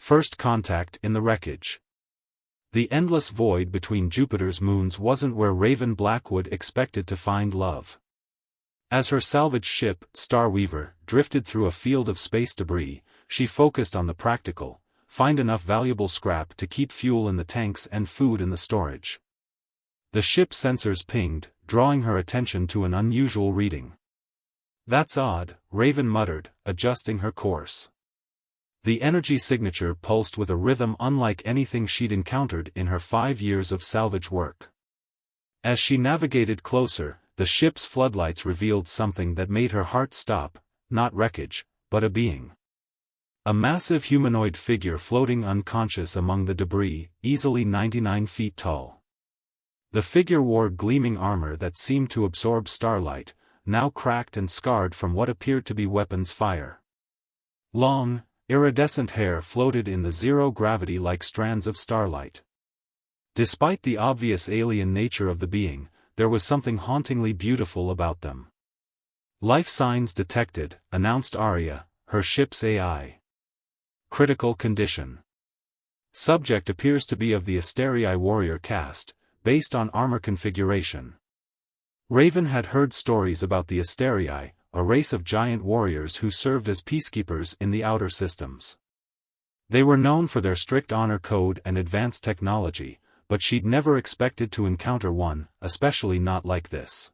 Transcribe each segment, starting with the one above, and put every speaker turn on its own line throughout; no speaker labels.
First contact in the wreckage. The endless void between Jupiter's moons wasn't where Raven Blackwood expected to find love. As her salvage ship, Starweaver, drifted through a field of space debris, she focused on the practical: find enough valuable scrap to keep fuel in the tanks and food in the storage. The ship's sensors pinged, drawing her attention to an unusual reading. "That's odd," Raven muttered, adjusting her course. The energy signature pulsed with a rhythm unlike anything she'd encountered in her 5 years of salvage work. As she navigated closer, the ship's floodlights revealed something that made her heart stop: not wreckage, but a being. A massive humanoid figure floating unconscious among the debris, easily 99 feet tall. The figure wore gleaming armor that seemed to absorb starlight, now cracked and scarred from what appeared to be weapons fire. Long, iridescent hair floated in the zero-gravity like strands of starlight. Despite the obvious alien nature of the being, there was something hauntingly beautiful about them. "Life signs detected," announced Arya, her ship's AI. "Critical condition. Subject appears to be of the Asterii warrior caste, based on armor configuration." Raven had heard stories about the Asterii, a race of giant warriors who served as peacekeepers in the outer systems. They were known for their strict honor code and advanced technology, but she'd never expected to encounter one, especially not like this.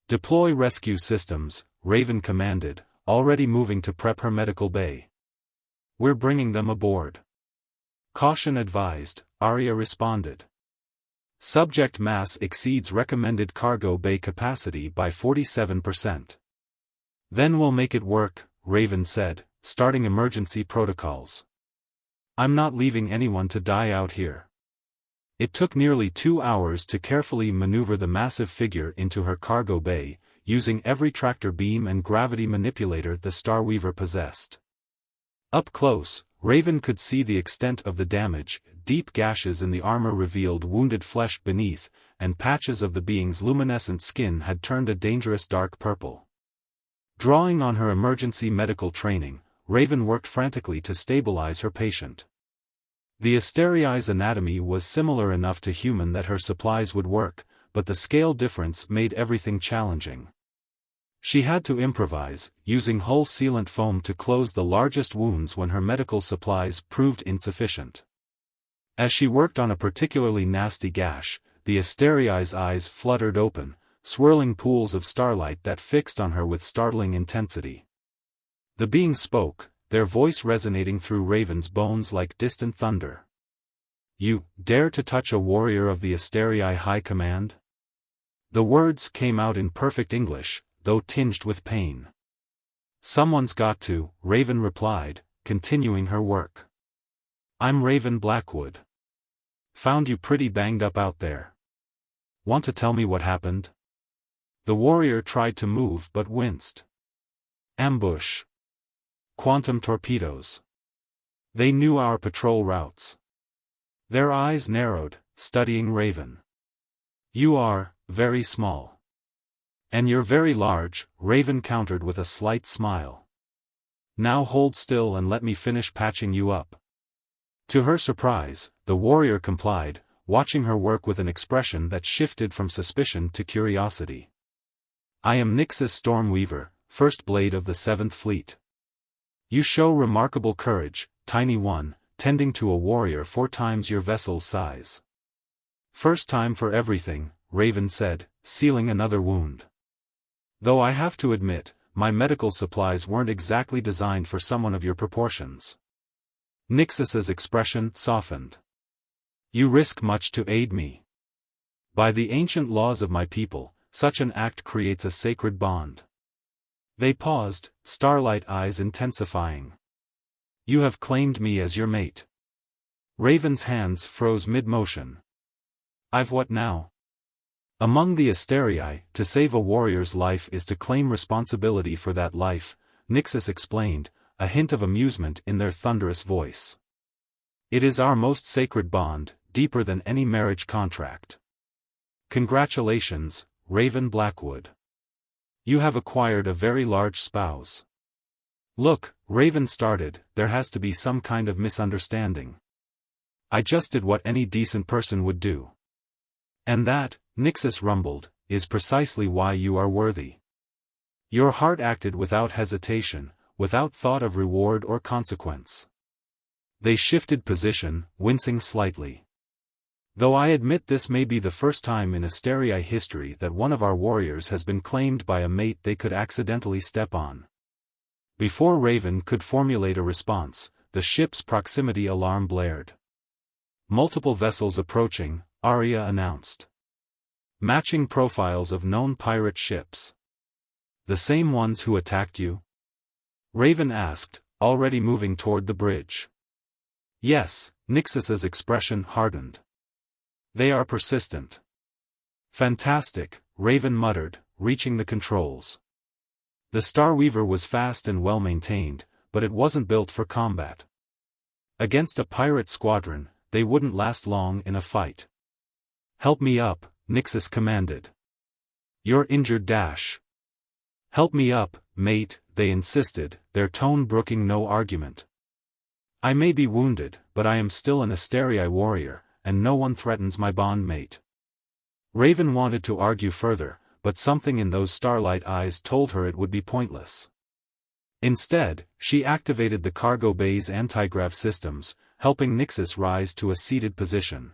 "Deploy rescue systems," Raven commanded, already moving to prep her medical bay. "We're bringing them aboard." "Caution advised," Arya responded. "Subject mass exceeds recommended cargo bay capacity by 47%. "Then we'll make it work," Raven said, starting emergency protocols. "I'm not leaving anyone to die out here." It took nearly 2 hours to carefully maneuver the massive figure into her cargo bay, using every tractor beam and gravity manipulator the Starweaver possessed. Up close, Raven could see the extent of the damage: deep gashes in the armor revealed wounded flesh beneath, and patches of the being's luminescent skin had turned a dangerous dark purple. Drawing on her emergency medical training, Raven worked frantically to stabilize her patient. The Asteriai's anatomy was similar enough to human that her supplies would work, but the scale difference made everything challenging. She had to improvise, using hull sealant foam to close the largest wounds when her medical supplies proved insufficient. As she worked on a particularly nasty gash, the Asteriai's eyes fluttered open, swirling pools of starlight that fixed on her with startling intensity. The being spoke, their voice resonating through Raven's bones like distant thunder. "You dare to touch a warrior of the Asterii High Command?" The words came out in perfect English, though tinged with pain. "Someone's got to," Raven replied, continuing her work. "I'm Raven Blackwood. Found you pretty banged up out there. Want to tell me what happened?" The warrior tried to move but winced. "Ambush. Quantum torpedoes. They knew our patrol routes." Their eyes narrowed, studying Raven. "You are very small. And you're very large," Raven countered with a slight smile. "Now hold still and let me finish patching you up." To her surprise, the warrior complied, watching her work with an expression that shifted from suspicion to curiosity. "I am Nyxus Stormweaver, First Blade of the 7th Fleet. You show remarkable courage, tiny one, tending to a warrior 4 times your vessel's size." "First time for everything," Raven said, sealing another wound. "Though I have to admit, my medical supplies weren't exactly designed for someone of your proportions." Nyxus's expression softened. "You risk much to aid me. By the ancient laws of my people, such an act creates a sacred bond." They paused, starlight eyes intensifying. "You have claimed me as your mate." Raven's hands froze mid-motion. "I've what now?" "Among the Asterii, to save a warrior's life is to claim responsibility for that life," Nyxus explained, a hint of amusement in their thunderous voice. "It is our most sacred bond, deeper than any marriage contract. Congratulations, Raven Blackwood. You have acquired a very large spouse." Look, Raven started, there has to be some kind of misunderstanding. I just did what any decent person would do. And that, Nixus rumbled, is precisely why you are worthy. Your heart acted without hesitation, without thought of reward or consequence. They shifted position, wincing slightly. Though I admit this may be the first time in Asteria history that one of our warriors has been claimed by a mate they could accidentally step on. Before Raven could formulate a response, the ship's proximity alarm blared. Multiple vessels approaching, Arya announced. Matching profiles of known pirate ships. The same ones who attacked you? Raven asked, already moving toward the bridge. Yes, Nixus's expression hardened. They are persistent. Fantastic, Raven muttered, reaching the controls. The Starweaver was fast and well maintained, but it wasn't built for combat. Against a pirate squadron, they wouldn't last long in a fight. Help me up, Nixus commanded. You're injured. Help me up, mate, they insisted, their tone brooking no argument. I may be wounded, but I am still an Asteria warrior, and no one threatens my bond mate. Raven wanted to argue further, but something in those starlight eyes told her it would be pointless. Instead, she activated the cargo bay's anti-grav systems, helping Nixus rise to a seated position.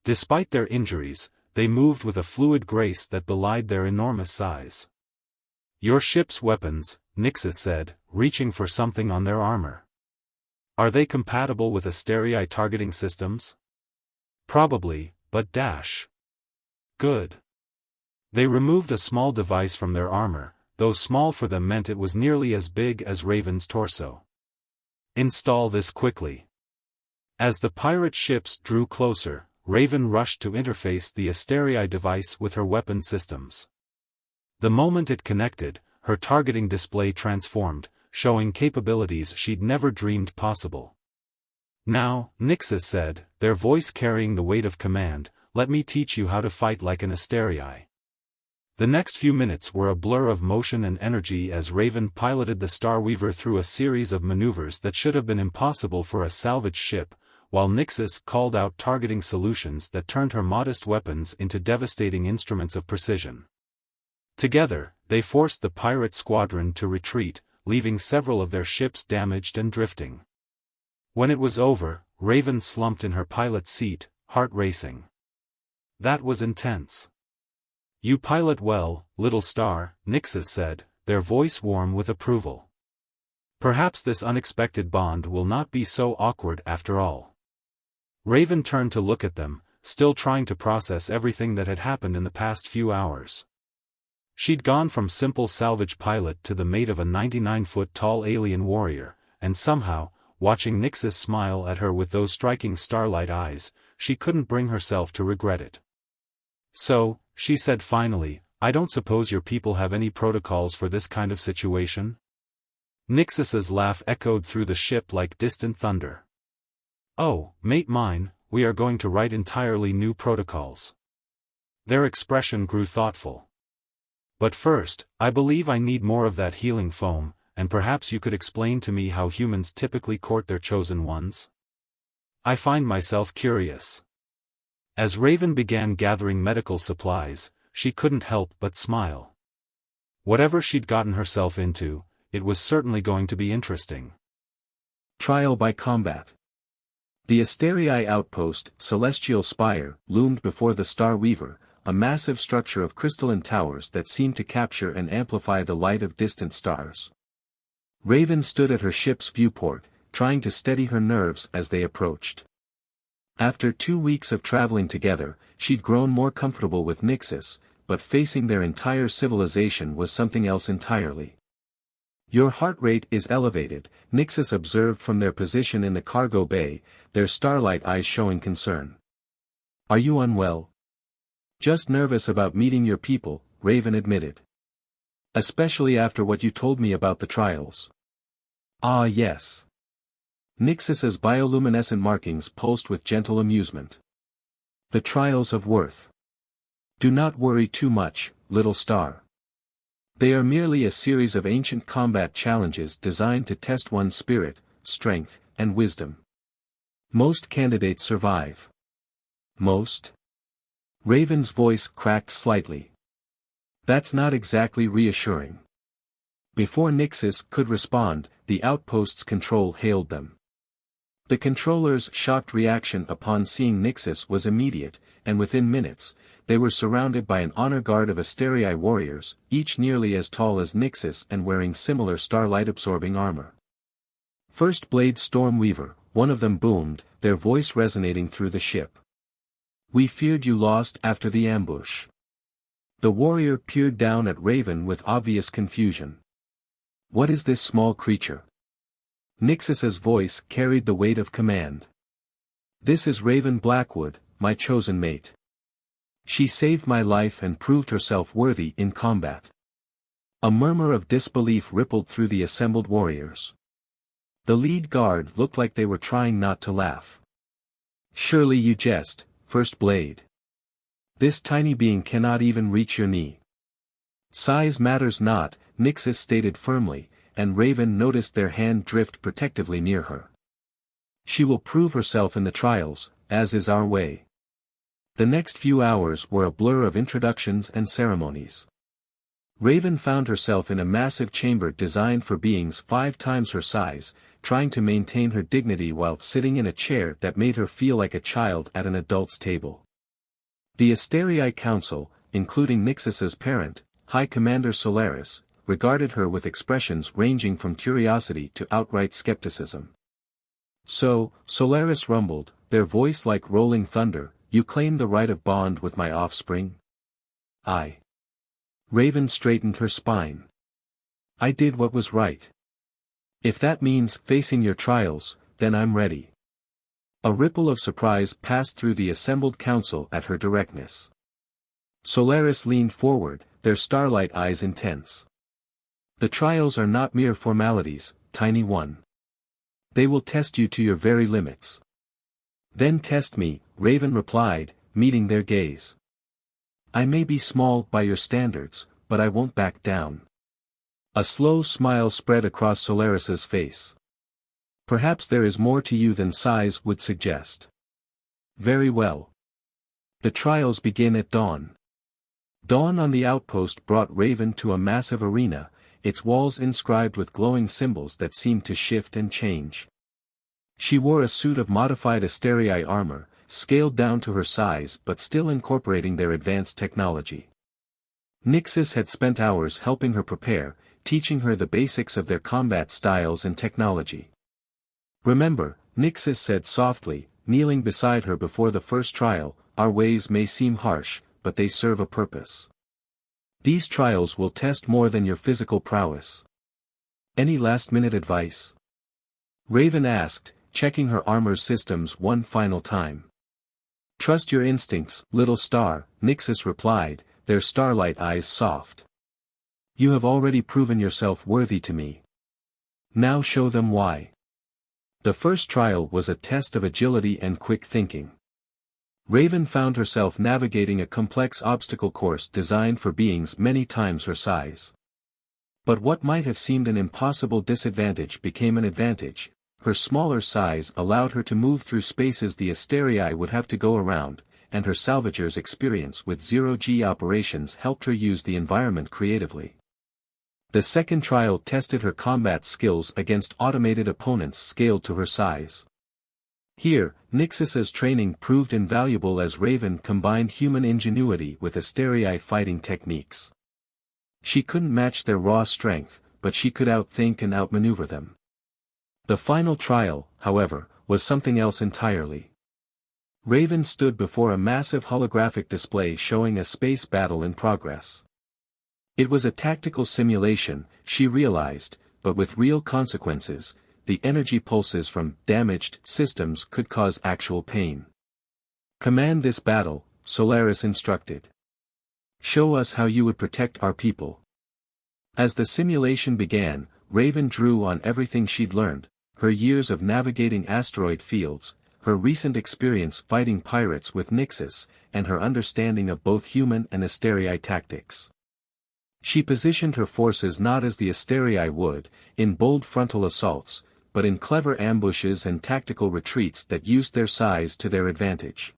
Despite their injuries, they moved with a fluid grace that belied their enormous size. Your ship's weapons, Nixus said, reaching for something on their armor. Are they compatible with Asteria targeting systems? Probably, but Good. They removed a small device from their armor, though small for them meant it was nearly as big as Raven's torso. Install this quickly. As the pirate ships drew closer, Raven rushed to interface the Asteria device with her weapon systems. The moment it connected, her targeting display transformed, showing capabilities she'd never dreamed possible. Now, Nixus said, their voice carrying the weight of command, let me teach you how to fight like an Asteria. The next few minutes were a blur of motion and energy as Raven piloted the Starweaver through a series of maneuvers that should have been impossible for a salvage ship, while Nixus called out targeting solutions that turned her modest weapons into devastating instruments of precision. Together, they forced the pirate squadron to retreat, leaving several of their ships damaged and drifting. When it was over, Raven slumped in her pilot's seat, heart racing. That was intense. You pilot well, little star, Nixus said, their voice warm with approval. Perhaps this unexpected bond will not be so awkward after all. Raven turned to look at them, still trying to process everything that had happened in the past few hours. She'd gone from simple salvage pilot to the mate of a 99-foot-tall alien warrior, and somehow, watching Nixus smile at her with those striking starlight eyes, she couldn't bring herself to regret it. So, she said finally, I don't suppose your people have any protocols for this kind of situation? Nixus's laugh echoed through the ship like distant thunder. Oh, mate mine, we are going to write entirely new protocols. Their expression grew thoughtful. But first, I believe I need more of that healing foam, and perhaps you could explain to me how humans typically court their chosen ones? I find myself curious. As Raven began gathering medical supplies, she couldn't help but smile. Whatever she'd gotten herself into, it was certainly going to be interesting.
Trial by combat. The Asteria outpost, Celestial Spire, loomed before the Starweaver, a massive structure of crystalline towers that seemed to capture and amplify the light of distant stars. Raven stood at her ship's viewport, trying to steady her nerves as they approached. After 2 weeks of traveling together, she'd grown more comfortable with Nixus, but facing their entire civilization was something else entirely. Your heart rate is elevated, Nixus observed from their position in the cargo bay, their starlight eyes showing concern. Are you unwell? Just nervous about meeting your people, Raven admitted. Especially after what you told me about the trials. Ah yes. Nixus's bioluminescent markings pulsed with gentle amusement. The trials of worth. Do not worry too much, little star. They are merely a series of ancient combat challenges designed to test one's spirit, strength, and wisdom. Most candidates survive. Most? Raven's voice cracked slightly. That's not exactly reassuring. Before Nixus could respond, the outpost's control hailed them. The controller's shocked reaction upon seeing Nixus was immediate, and within minutes, they were surrounded by an honor guard of Asterii warriors, each nearly as tall as Nixus and wearing similar starlight-absorbing armor. First Blade Stormweaver, one of them boomed, their voice resonating through the ship. We feared you lost after the ambush. The warrior peered down at Raven with obvious confusion. What is this small creature? Nixus's voice carried the weight of command. This is Raven Blackwood, my chosen mate. She saved my life and proved herself worthy in combat. A murmur of disbelief rippled through the assembled warriors. The lead guard looked like they were trying not to laugh. Surely you jest, First Blade. This tiny being cannot even reach your knee. Size matters not, Nixus stated firmly, and Raven noticed their hand drift protectively near her. She will prove herself in the trials, as is our way. The next few hours were a blur of introductions and ceremonies. Raven found herself in a massive chamber designed for beings 5 times her size, trying to maintain her dignity while sitting in a chair that made her feel like a child at an adult's table. The Asterii Council, including Nixus's parent, High Commander Solaris, regarded her with expressions ranging from curiosity to outright skepticism. So, Solaris rumbled, their voice like rolling thunder, you claim the right of bond with my offspring? I. Raven straightened her spine. I did what was right. If that means facing your trials, then I'm ready. A ripple of surprise passed through the assembled council at her directness. Solaris leaned forward, their starlight eyes intense. The trials are not mere formalities, Tiny One. They will test you to your very limits. Then test me, Raven replied, meeting their gaze. I may be small by your standards, but I won't back down. A slow smile spread across Solaris's face. Perhaps there is more to you than size would suggest. Very well. The trials begin at dawn. Dawn on the outpost brought Raven to a massive arena, its walls inscribed with glowing symbols that seemed to shift and change. She wore a suit of modified Asterii armor, scaled down to her size but still incorporating their advanced technology. Nixus had spent hours helping her prepare, teaching her the basics of their combat styles and technology. Remember, Nixus said softly, kneeling beside her before the first trial, our ways may seem harsh, but they serve a purpose. These trials will test more than your physical prowess. Any last-minute advice? Raven asked, checking her armor systems one final time. Trust your instincts, little star, Nixus replied, their starlight eyes soft. You have already proven yourself worthy to me. Now show them why. The first trial was a test of agility and quick thinking. Raven found herself navigating a complex obstacle course designed for beings many times her size. But what might have seemed an impossible disadvantage became an advantage. Her smaller size allowed her to move through spaces the Asterii would have to go around, and her salvager's experience with zero-G operations helped her use the environment creatively. The second trial tested her combat skills against automated opponents scaled to her size. Here, Nixus's training proved invaluable as Raven combined human ingenuity with Asterii fighting techniques. She couldn't match their raw strength, but she could outthink and outmaneuver them. The final trial, however, was something else entirely. Raven stood before a massive holographic display showing a space battle in progress. It was a tactical simulation, she realized, but with real consequences. The energy pulses from damaged systems could cause actual pain. Command this battle, Solaris instructed. Show us how you would protect our people. As the simulation began, Raven drew on everything she'd learned, her years of navigating asteroid fields, her recent experience fighting pirates with Nixus, and her understanding of both human and Asterii tactics. She positioned her forces not as the Asterii would, in bold frontal assaults, but in clever ambushes and tactical retreats that used their size to their advantage.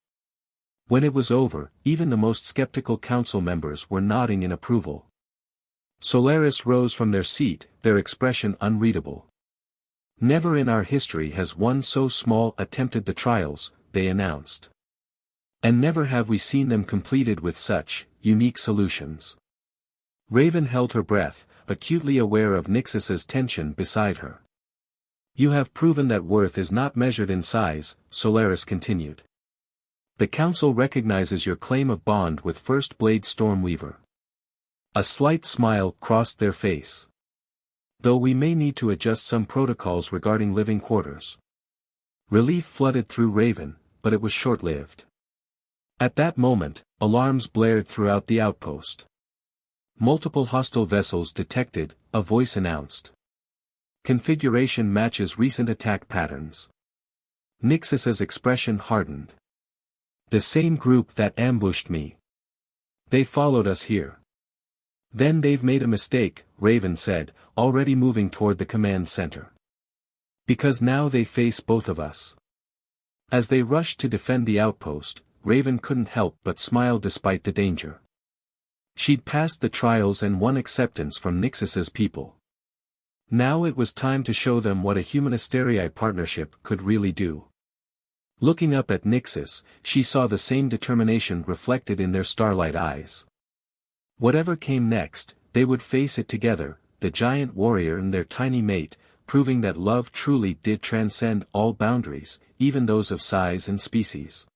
When it was over, even the most skeptical council members were nodding in approval. Solaris rose from their seat, their expression unreadable. "Never in our history has one so small attempted the trials," they announced. "And never have we seen them completed with such unique solutions." Raven held her breath, acutely aware of Nyxus's tension beside her. "You have proven that worth is not measured in size," Solaris continued. "The Council recognizes your claim of bond with First Blade Stormweaver." A slight smile crossed their face. "Though we may need to adjust some protocols regarding living quarters." Relief flooded through Raven, but it was short-lived. At that moment, alarms blared throughout the outpost. "Multiple hostile vessels detected," a voice announced. "Configuration matches recent attack patterns." Nyxus's expression hardened. "The same group that ambushed me. They followed us here." "Then they've made a mistake," Raven said, already moving toward the command center. "Because now they face both of us." As they rushed to defend the outpost, Raven couldn't help but smile despite the danger. She'd passed the trials and won acceptance from Nyxus's people. Now it was time to show them what a human Asterii partnership could really do. Looking up at Nyxus, she saw the same determination reflected in their starlight eyes. Whatever came next, they would face it together, the giant warrior and their tiny mate, proving that love truly did transcend all boundaries, even those of size and species.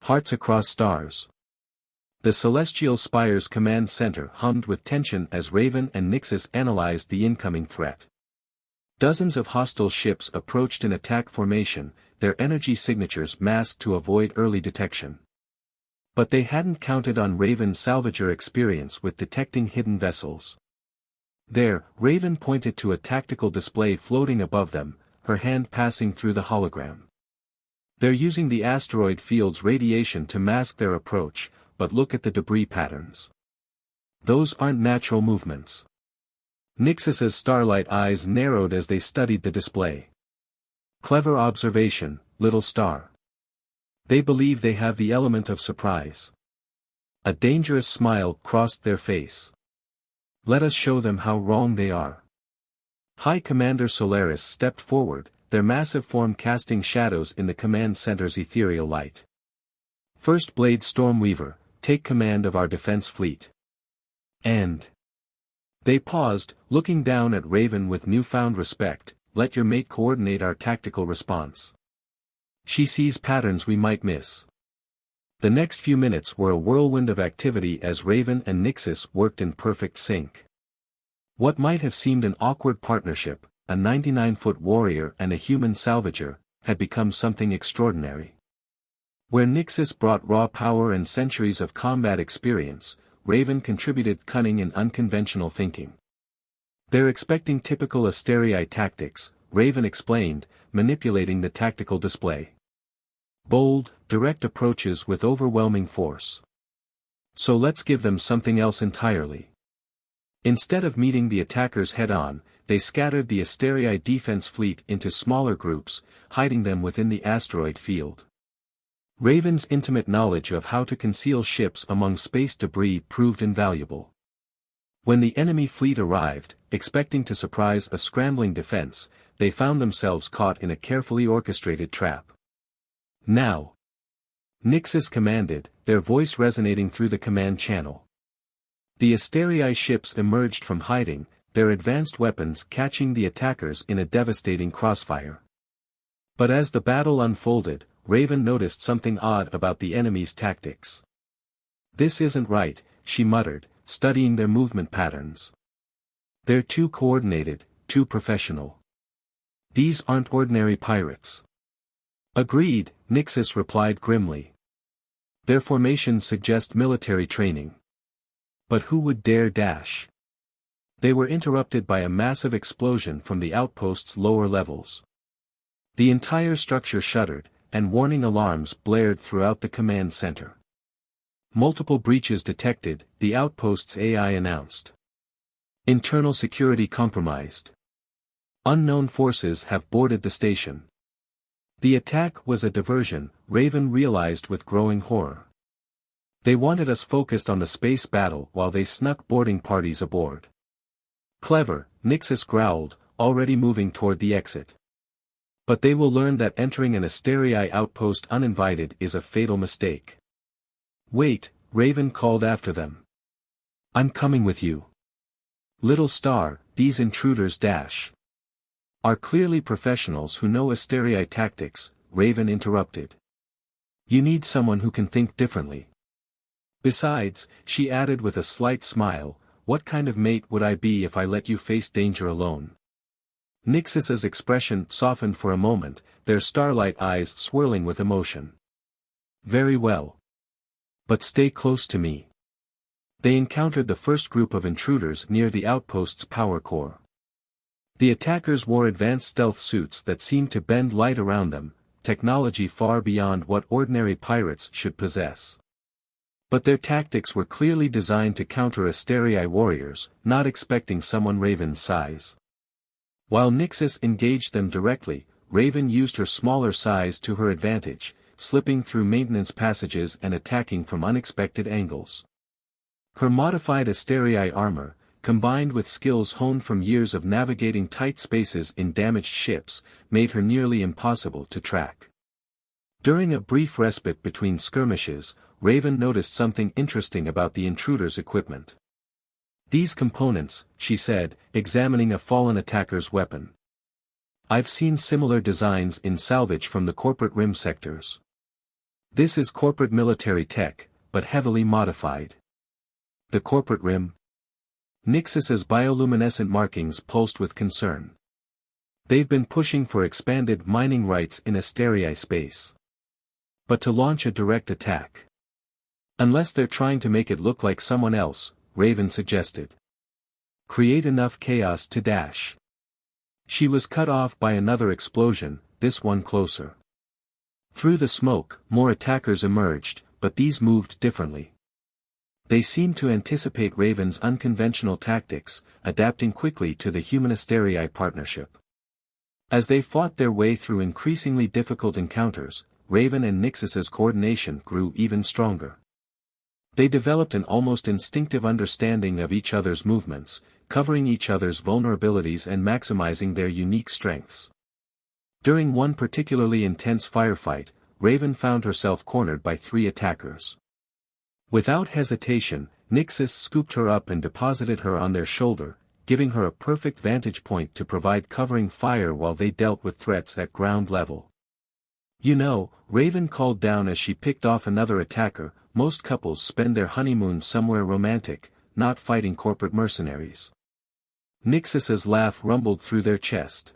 Hearts across stars. The Celestial Spire's command center hummed with tension as Raven and Nyxus analyzed the incoming threat. Dozens of hostile ships approached in attack formation, their energy signatures masked to avoid early detection. But they hadn't counted on Raven's salvager experience with detecting hidden vessels. There, Raven pointed to a tactical display floating above them, her hand passing through the hologram. "They're using the asteroid field's radiation to mask their approach, but look at the debris patterns. Those aren't natural movements." Nyxus's starlight eyes narrowed as they studied the display. "Clever observation, little star. They believe they have the element of surprise." A dangerous smile crossed their face. "Let us show them how wrong they are." High Commander Solaris stepped forward, their massive form casting shadows in the command center's ethereal light. "First Blade Stormweaver, take command of our defense fleet." And they paused, looking down at Raven with newfound respect. "Let your mate coordinate our tactical response. She sees patterns we might miss." The next few minutes were a whirlwind of activity as Raven and Nyxus worked in perfect sync. What might have seemed an awkward partnership, a 99-foot warrior and a human salvager, had become something extraordinary. Where Nyxus brought raw power and centuries of combat experience, Raven contributed cunning and unconventional thinking. "They're expecting typical Asterii tactics," Raven explained, manipulating the tactical display. "Bold, direct approaches with overwhelming force. So let's give them something else entirely." Instead of meeting the attackers head-on, they scattered the Asterii defense fleet into smaller groups, hiding them within the asteroid field. Raven's intimate knowledge of how to conceal ships among space debris proved invaluable. When the enemy fleet arrived, expecting to surprise a scrambling defense, they found themselves caught in a carefully orchestrated trap. "Now!" Nyxus commanded, their voice resonating through the command channel. The Asterii ships emerged from hiding, their advanced weapons catching the attackers in a devastating crossfire. But as the battle unfolded, Raven noticed something odd about the enemy's tactics. "This isn't right," she muttered, studying their movement patterns. "They're too coordinated, too professional. These aren't ordinary pirates." "Agreed," Nyxus replied grimly. "Their formations suggest military training. But who would dare dash?" They were interrupted by a massive explosion from the outpost's lower levels. The entire structure shuddered, and warning alarms blared throughout the command center. Multiple breaches detected, the outpost's AI announced. Internal security compromised. Unknown forces have boarded the station. The attack was a diversion, Raven realized with growing horror. They wanted us focused on the space battle while they snuck boarding parties aboard. Clever, Nixus growled, already moving toward the exit. But they will learn that entering an Asterii outpost uninvited is a fatal mistake. Wait, Raven called after them. I'm coming with you. Little star, these intruders are clearly professionals who know Asterii tactics, Raven interrupted. You need someone who can think differently. Besides, she added with a slight smile, what kind of mate would I be if I let you face danger alone? Nixus's expression softened for a moment, their starlight eyes swirling with emotion. Very well. But stay close to me. They encountered the first group of intruders near the outpost's power core. The attackers wore advanced stealth suits that seemed to bend light around them, technology far beyond what ordinary pirates should possess. But their tactics were clearly designed to counter Asterii warriors, not expecting someone Raven's size. While Nixus engaged them directly, Raven used her smaller size to her advantage, slipping through maintenance passages and attacking from unexpected angles. Her modified Asterii armor, combined with skills honed from years of navigating tight spaces in damaged ships, made her nearly impossible to track. During a brief respite between skirmishes, Raven noticed something interesting about the intruders' equipment. These components, she said, examining a fallen attacker's weapon. I've seen similar designs in salvage from the corporate rim sectors. This is corporate military tech, but heavily modified. The corporate rim? Nixus's bioluminescent markings pulsed with concern. They've been pushing for expanded mining rights in Asterii space. But to launch a direct attack. Unless they're trying to make it look like someone else, Raven suggested. Create enough chaos to dash. She was cut off by another explosion, this one closer. Through the smoke, more attackers emerged, but these moved differently. They seemed to anticipate Raven's unconventional tactics, adapting quickly to the human-Asterii partnership. As they fought their way through increasingly difficult encounters, Raven and Nixus's coordination grew even stronger. They developed an almost instinctive understanding of each other's movements, covering each other's vulnerabilities and maximizing their unique strengths. During one particularly intense firefight, Raven found herself cornered by 3 attackers. Without hesitation, Nixus scooped her up and deposited her on their shoulder, giving her a perfect vantage point to provide covering fire while they dealt with threats at ground level. You know, Raven called down as she picked off another attacker, most couples spend their honeymoon somewhere romantic, not fighting corporate mercenaries. Nixus's laugh rumbled through their chest.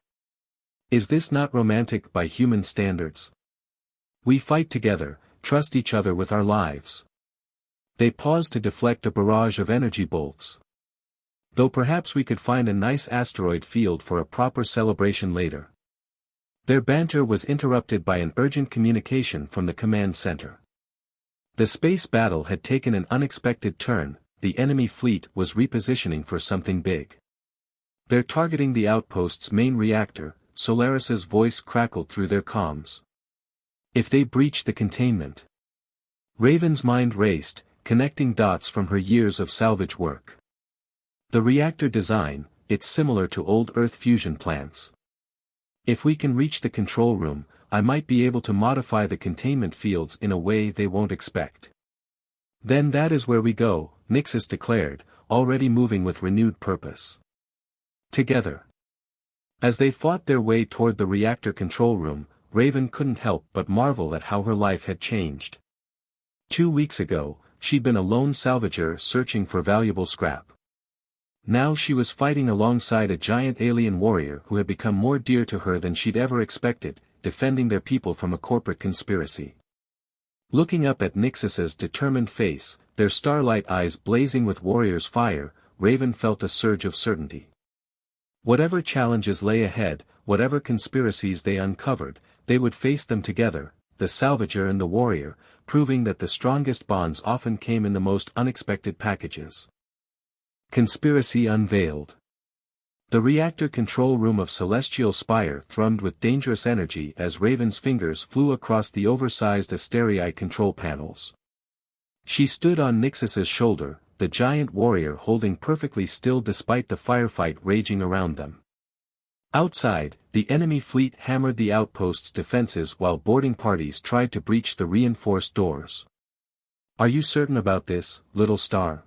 Is this not romantic by human standards? We fight together, trust each other with our lives. They paused to deflect a barrage of energy bolts. Though perhaps we could find a nice asteroid field for a proper celebration later. Their banter was interrupted by an urgent communication from the command center. The space battle had taken an unexpected turn, the enemy fleet was repositioning for something big. They're targeting the outpost's main reactor, Solaris's voice crackled through their comms. If they breach the containment. Raven's mind raced, connecting dots from her years of salvage work. The reactor design, it's similar to old Earth fusion plants. If we can reach the control room, I might be able to modify the containment fields in a way they won't expect. Then that is where we go, Nixus declared, already moving with renewed purpose. Together. As they fought their way toward the reactor control room, Raven couldn't help but marvel at how her life had changed. 2 weeks ago, she'd been a lone salvager searching for valuable scrap. Now she was fighting alongside a giant alien warrior who had become more dear to her than she'd ever expected, defending their people from a corporate conspiracy. Looking up at Nixus's determined face, their starlight eyes blazing with warrior's fire, Raven felt a surge of certainty. Whatever challenges lay ahead, whatever conspiracies they uncovered, they would face them together, the salvager and the warrior, proving that the strongest bonds often came in the most unexpected packages. Conspiracy unveiled. The reactor control room of Celestial Spire thrummed with dangerous energy as Raven's fingers flew across the oversized Asterii control panels. She stood on Nixus's shoulder, the giant warrior holding perfectly still despite the firefight raging around them. Outside, the enemy fleet hammered the outpost's defenses while boarding parties tried to breach the reinforced doors. "Are you certain about this, little star?"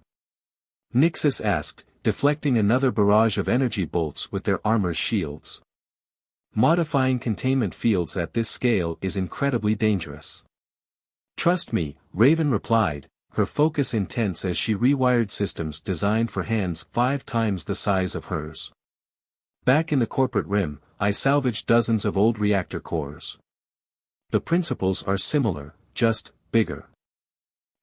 Nixus asked, deflecting another barrage of energy bolts with their armor's shields. "Modifying containment fields at this scale is incredibly dangerous." "Trust me," Raven replied, her focus intense as she rewired systems designed for hands 5 times the size of hers. "Back in the corporate rim, I salvaged dozens of old reactor cores. The principles are similar, just bigger."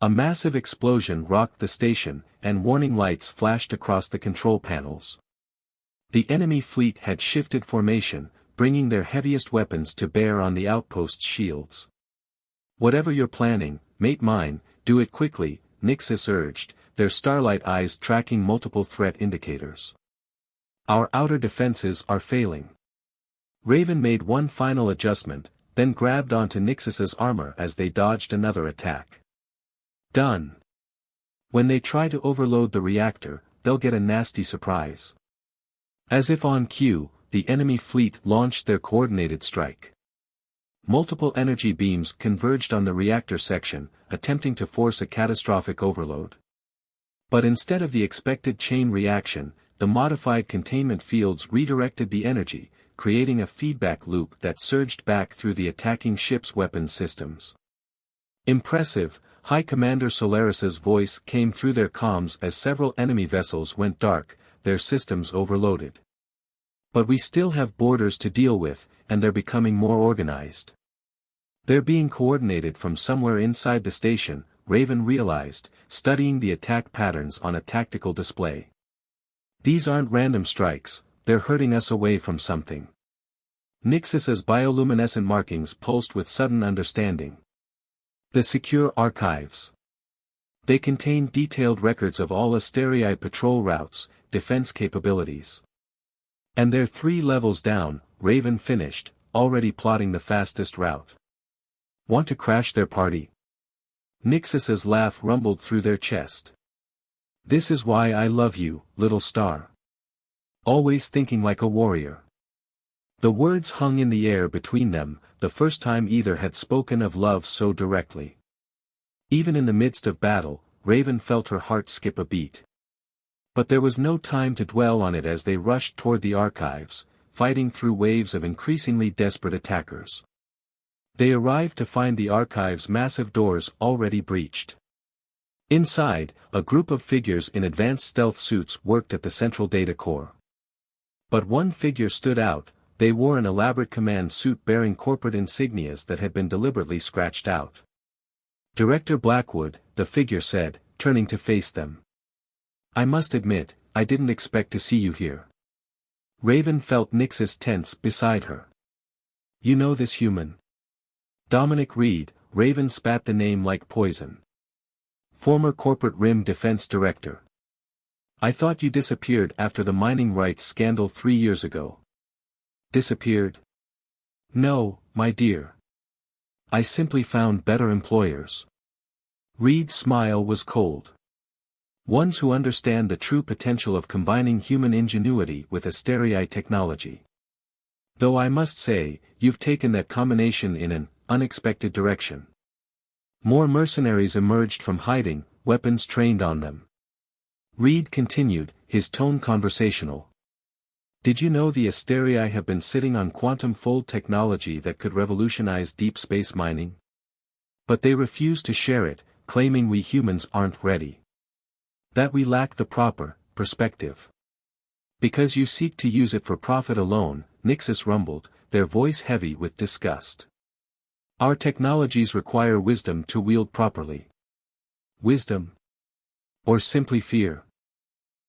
A massive explosion rocked the station, and warning lights flashed across the control panels. The enemy fleet had shifted formation, bringing their heaviest weapons to bear on the outpost's shields. "Whatever you're planning, mate mine, do it quickly," Nixus urged, their starlight eyes tracking multiple threat indicators. "Our outer defenses are failing." Raven made one final adjustment, then grabbed onto Nixus's armor as they dodged another attack. "Done. When they try to overload the reactor, they'll get a nasty surprise." As if on cue, the enemy fleet launched their coordinated strike. Multiple energy beams converged on the reactor section, attempting to force a catastrophic overload. But instead of the expected chain reaction, the modified containment fields redirected the energy, creating a feedback loop that surged back through the attacking ship's weapons systems. "Impressive," High Commander Solaris's voice came through their comms as several enemy vessels went dark, their systems overloaded. "But we still have boarders to deal with, and they're becoming more organized." "They're being coordinated from somewhere inside the station," Raven realized, studying the attack patterns on a tactical display. "These aren't random strikes, they're hurting us away from something." Nixus's bioluminescent markings pulsed with sudden understanding. "The secure archives. They contain detailed records of all Asterii patrol routes, defense capabilities. And they're 3 levels down," Raven finished, already plotting the fastest route. "Want to crash their party?" Nixus's laugh rumbled through their chest. "This is why I love you, little star. Always thinking like a warrior." The words hung in the air between them, the first time either had spoken of love so directly. Even in the midst of battle, Raven felt her heart skip a beat. But there was no time to dwell on it as they rushed toward the archives, fighting through waves of increasingly desperate attackers. They arrived to find the archive's massive doors already breached. Inside, a group of figures in advanced stealth suits worked at the central data core. But one figure stood out. They wore an elaborate command suit bearing corporate insignias that had been deliberately scratched out. "Director Blackwood," the figure said, turning to face them. "I must admit, I didn't expect to see you here." Raven felt Nixus tense beside her. "You know this human?" Dominic Reed, Raven spat the name like poison. "Former Corporate Rim Defense Director. I thought you disappeared after the mining rights scandal 3 years ago." "Disappeared? No, my dear. I simply found better employers." Reed's smile was cold. "Ones who understand the true potential of combining human ingenuity with Asterii technology. Though I must say, you've taken that combination in an unexpected direction." More mercenaries emerged from hiding, weapons trained on them. Reed continued, his tone conversational. "Did you know the Asterii have been sitting on quantum fold technology that could revolutionize deep space mining? But they refuse to share it, claiming we humans aren't ready. That we lack the proper perspective. Because you seek to use it for profit alone," Nixus rumbled, their voice heavy with disgust. "Our technologies require wisdom to wield properly." "Wisdom? Or simply fear?"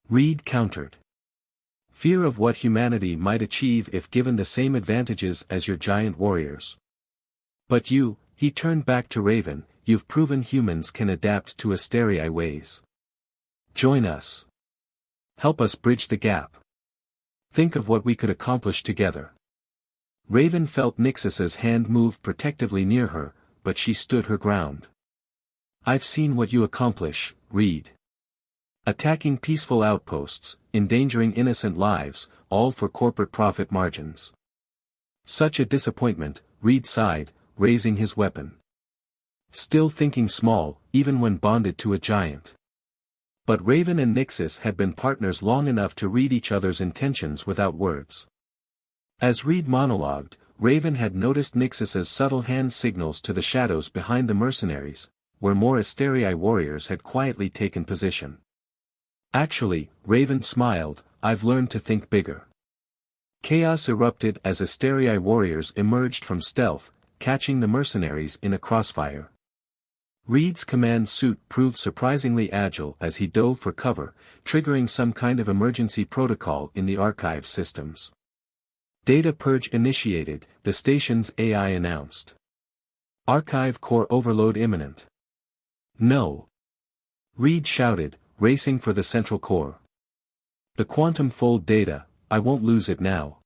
Reed countered. "Fear of what humanity might achieve if given the same advantages as your giant warriors. But you, He turned back to Raven, you've proven humans can adapt to Asterii ways. Join us. Help us bridge the gap. Think of what we could accomplish together. Raven felt Nixus's hand move protectively near her, but she stood her ground. I've seen what you accomplish, Reed. Attacking peaceful outposts, endangering innocent lives, all for corporate profit margins. Such a disappointment, Reed sighed, raising his weapon. Still thinking small, even when bonded to a giant. But Raven and Nixus had been partners long enough to read each other's intentions without words. As Reed monologued, Raven had noticed Nixus's subtle hand signals to the shadows behind the mercenaries, where more Asterii warriors had quietly taken position. Actually, Raven smiled, I've learned to think bigger. Chaos erupted as Asterii warriors emerged from stealth, catching the mercenaries in a crossfire. Reed's command suit proved surprisingly agile as he dove for cover, triggering some kind of emergency protocol in the archive systems. Data purge initiated, the station's AI announced. Archive core overload imminent. No. Reed shouted, racing for the central core. The quantum fold data, I won't lose it now.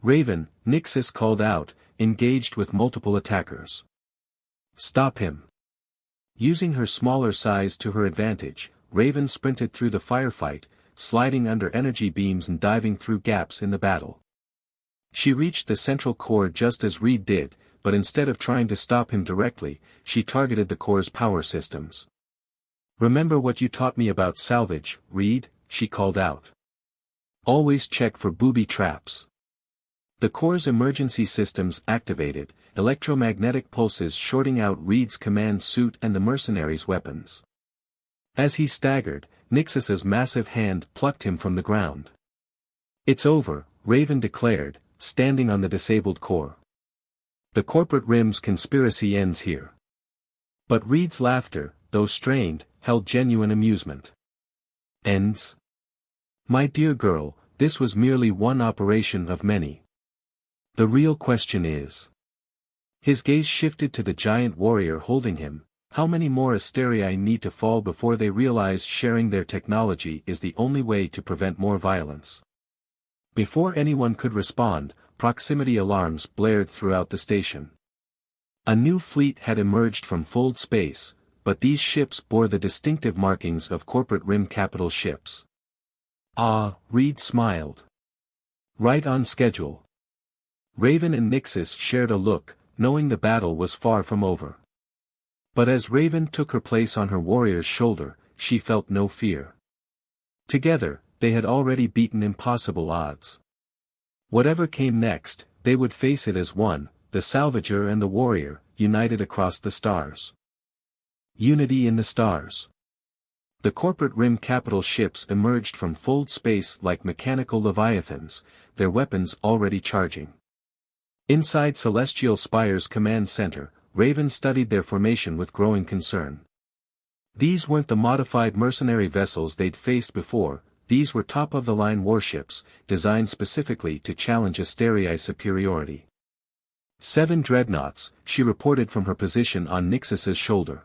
Raven, Nixus called out, engaged with multiple attackers. Stop him. Using her smaller size to her advantage, Raven sprinted through the firefight, sliding under energy beams and diving through gaps in the battle. She reached the central core just as Reed did, but instead of trying to stop him directly, she targeted the core's power systems. Remember what you taught me about salvage, Reed, she called out. Always check for booby traps. The core's emergency systems activated, electromagnetic pulses shorting out Reed's command suit and the mercenaries' weapons. As he staggered, Nixus's massive hand plucked him from the ground. It's over, Raven declared, standing on the disabled core. The corporate rim's conspiracy ends here. But Reed's laughter, though strained, held genuine amusement. Ends? My dear girl, this was merely one operation of many. The real question is. His gaze shifted to the giant warrior holding him. How many more Asterii need to fall before they realize sharing their technology is the only way to prevent more violence? Before anyone could respond, proximity alarms blared throughout the station. A new fleet had emerged from Fold space, but these ships bore the distinctive markings of corporate rim capital ships. Ah, Reed smiled. Right on schedule. Raven and Nixus shared a look, knowing the battle was far from over. But as Raven took her place on her warrior's shoulder, she felt no fear. Together, they had already beaten impossible odds. Whatever came next, they would face it as one, the salvager and the warrior, united across the stars. Unity in the stars. The corporate rim capital ships emerged from Fold space like mechanical leviathans, their weapons already charging. Inside Celestial Spire's command center, Raven studied their formation with growing concern. These weren't the modified mercenary vessels they'd faced before, these were top-of-the-line warships, designed specifically to challenge Asterii superiority. 7 dreadnoughts, she reported from her position on Nixus's shoulder.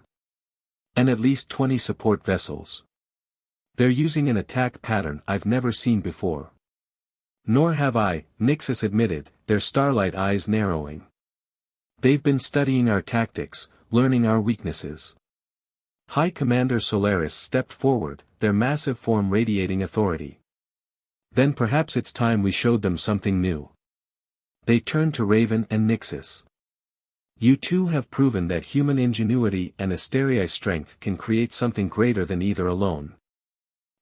And at least 20 support vessels. They're using an attack pattern I've never seen before. Nor have I, Nixus admitted, their starlight eyes narrowing. They've been studying our tactics, learning our weaknesses. High Commander Solaris stepped forward, their massive form radiating authority. Then perhaps it's time we showed them something new. They turned to Raven and Nixus. You two have proven that human ingenuity and Asterii strength can create something greater than either alone.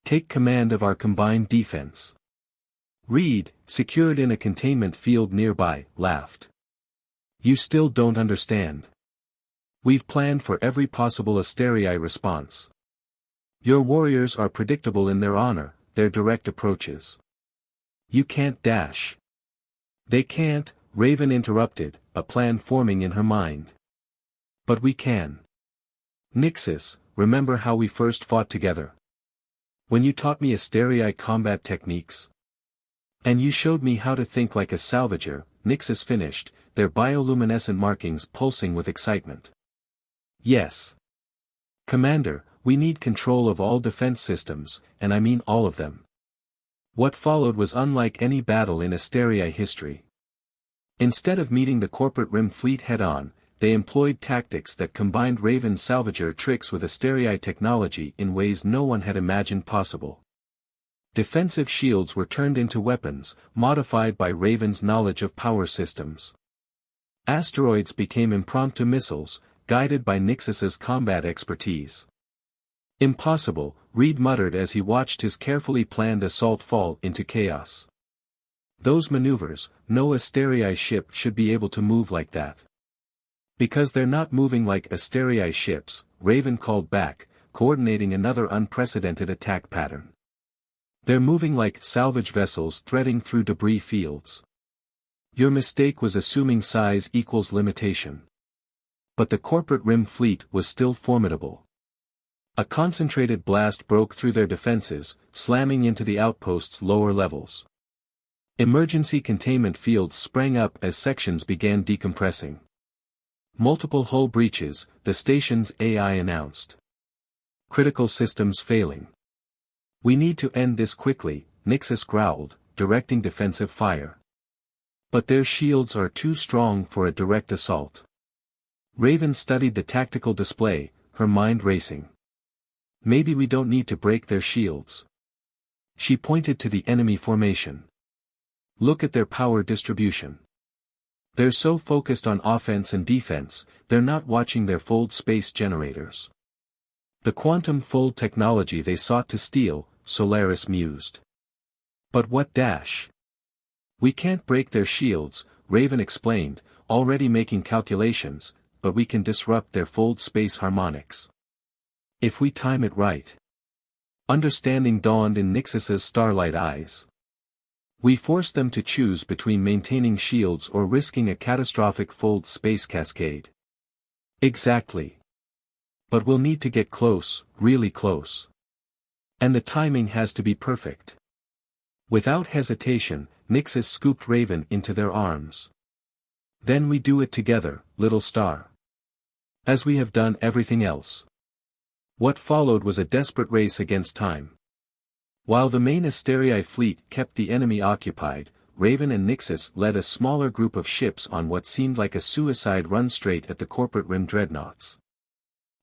Take command of our combined defense. Reed, secured in a containment field nearby, laughed. You still don't understand. We've planned for every possible Asterii response. Your warriors are predictable in their honor, their direct approaches. You can't dash. They can't, Raven interrupted, a plan forming in her mind. But we can. Nixus, remember how we first fought together? When you taught me Asterii combat techniques? And you showed me how to think like a salvager, Nixus finished, their bioluminescent markings pulsing with excitement. Yes. Commander, we need control of all defense systems, and I mean all of them. What followed was unlike any battle in Asterii history. Instead of meeting the corporate Rim fleet head-on, they employed tactics that combined Raven's salvager tricks with Asterii technology in ways no one had imagined possible. Defensive shields were turned into weapons, modified by Raven's knowledge of power systems. Asteroids became impromptu missiles, guided by Nyxus's combat expertise. Impossible, Reed muttered as he watched his carefully planned assault fall into chaos. Those maneuvers, no Asterii ship should be able to move like that. Because they're not moving like Asterii ships, Raven called back, coordinating another unprecedented attack pattern. They're moving like salvage vessels threading through debris fields. Your mistake was assuming size equals limitation. But the corporate Rim fleet was still formidable. A concentrated blast broke through their defenses, slamming into the outpost's lower levels. Emergency containment fields sprang up as sections began decompressing. Multiple hull breaches, the station's AI announced. Critical systems failing. We need to end this quickly, Nyxus growled, directing defensive fire. But their shields are too strong for a direct assault. Raven studied the tactical display, her mind racing. Maybe we don't need to break their shields. She pointed to the enemy formation. Look at their power distribution. They're so focused on offense and defense, they're not watching their fold space generators. The quantum fold technology they sought to steal, Solaris mused. But what dash? We can't break their shields, Raven explained, already making calculations, but we can disrupt their fold space harmonics. If we time it right. Understanding dawned in Nyxus's starlight eyes. We force them to choose between maintaining shields or risking a catastrophic fold space cascade. Exactly. But we'll need to get close, really close. And the timing has to be perfect. Without hesitation, Nyxus scooped Raven into their arms. Then we do it together, little star. As we have done everything else. What followed was a desperate race against time. While the main Asterii fleet kept the enemy occupied, Raven and Nyxus led a smaller group of ships on what seemed like a suicide run straight at the corporate Rim dreadnoughts.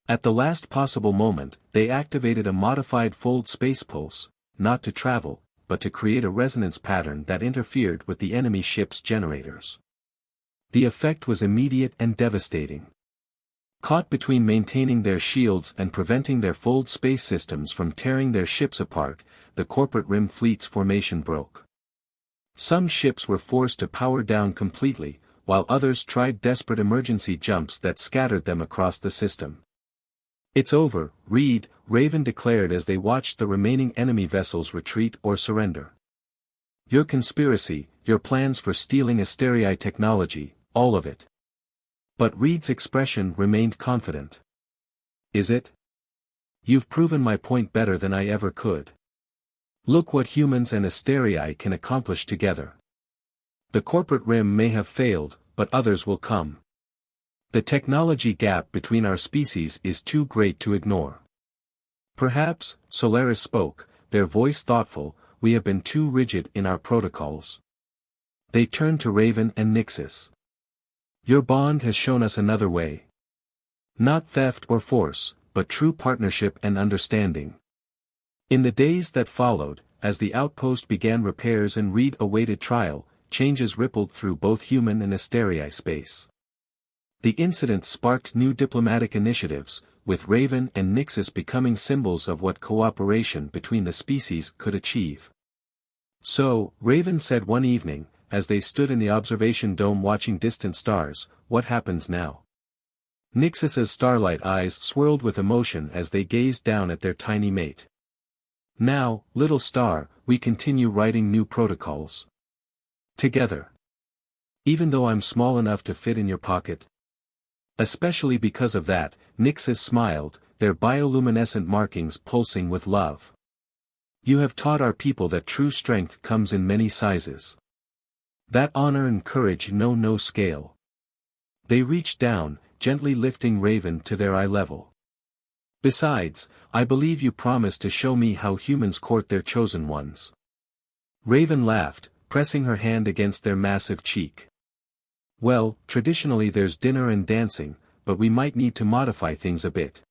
At the last possible moment, they activated a modified fold space pulse, not to travel, but to create a resonance pattern that interfered with the enemy ship's generators. The effect was immediate and devastating. Caught between maintaining their shields and preventing their fold space systems from tearing their ships apart, the corporate Rim fleet's formation broke. Some ships were forced to power down completely, while others tried desperate emergency jumps that scattered them across the system. It's over, Reed, Raven declared as they watched the remaining enemy vessels retreat or surrender. Your conspiracy, your plans for stealing Asterii technology, all of it. But Reed's expression remained confident. Is it? You've proven my point better than I ever could. Look what humans and Asterii can accomplish together. The corporate Rim may have failed, but others will come. The technology gap between our species is too great to ignore. Perhaps, Solaris spoke, their voice thoughtful, we have been too rigid in our protocols. They turned to Raven and Nyxus. Your bond has shown us another way. Not theft or force, but true partnership and understanding. In the days that followed, as the outpost began repairs and Reed awaited trial, changes rippled through both human and Asterii space. The incident sparked new diplomatic initiatives, with Raven and Nyxus becoming symbols of what cooperation between the species could achieve. So, Raven said one evening, as they stood in the observation dome watching distant stars, what happens now? Nyxus's starlight eyes swirled with emotion as they gazed down at their tiny mate. Now, little star, we continue writing new protocols. Together. Even though I'm small enough to fit in your pocket. Especially because of that, Nyxus smiled, their bioluminescent markings pulsing with love. You have taught our people that true strength comes in many sizes. That honor and courage know no scale. They reached down, gently lifting Raven to their eye level. Besides, I believe you promised to show me how humans court their chosen ones. Raven laughed, pressing her hand against their massive cheek. Well, traditionally there's dinner and dancing, but we might need to modify things a bit.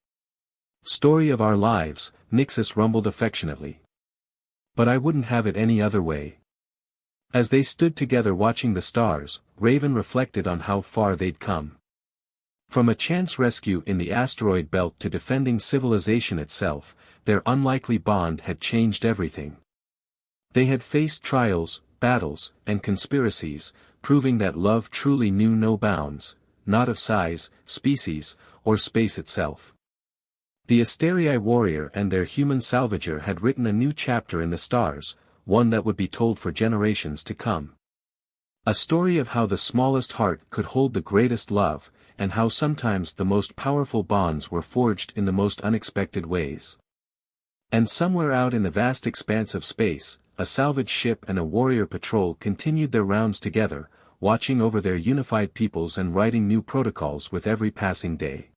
Story of our lives, Nixus rumbled affectionately. But I wouldn't have it any other way. As they stood together watching the stars, Raven reflected on how far they'd come. From a chance rescue in the asteroid belt to defending civilization itself, their unlikely bond had changed everything. They had faced trials, battles, and conspiracies, proving that love truly knew no bounds, not of size, species, or space itself. The Asterii warrior and their human salvager had written a new chapter in the stars, one that would be told for generations to come. A story of how the smallest heart could hold the greatest love, and how sometimes the most powerful bonds were forged in the most unexpected ways. And somewhere out in the vast expanse of space, a salvage ship and a warrior patrol continued their rounds together, watching over their unified peoples and writing new protocols with every passing day.